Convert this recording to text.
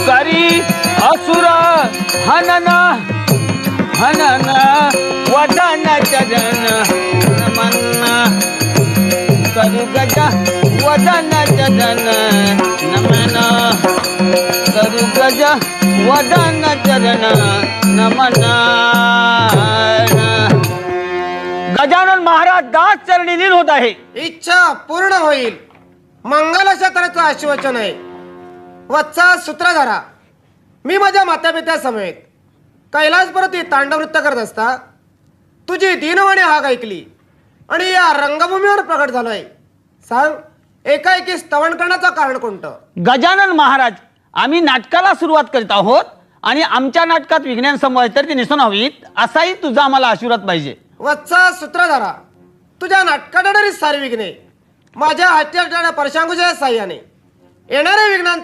करी असुर हनन हनन वदन चरण नमन करु गज वदन चरण नमन करु गज वदन चरण नमन। गजानन महाराज दास चरणी लीन होत आहे। इच्छा पूर्ण होईल मंगल अशा तऱ्हेचं आश्वासन आहे। वत्सा सूत्रधारा, मी माझ्या मातापित्या समेत कैलासपर्वती तांडव नृत्य करत असता तुझी दीनवाणी हाक ऐकली आणि या रंगभूमीवर प्रकट झालोय। सांग, एकाएकी स्तवन करण्याचं कारण कोणतं? गजानन महाराज, आम्ही नाटकाला सुरुवात करीत आहोत आणि आमच्या नाटकात विज्ञान समूह तर ते निसून हवीत असाही तुझा आम्हाला आशीर्वाद पाहिजे। वत्सा सूत्रधारा, तुझ्या नाटकाडणारी सारी विघ्ने माझ्या हाती असणाऱ्या परशांकुच्या साह्याने येणाऱ्या विघ्नांचा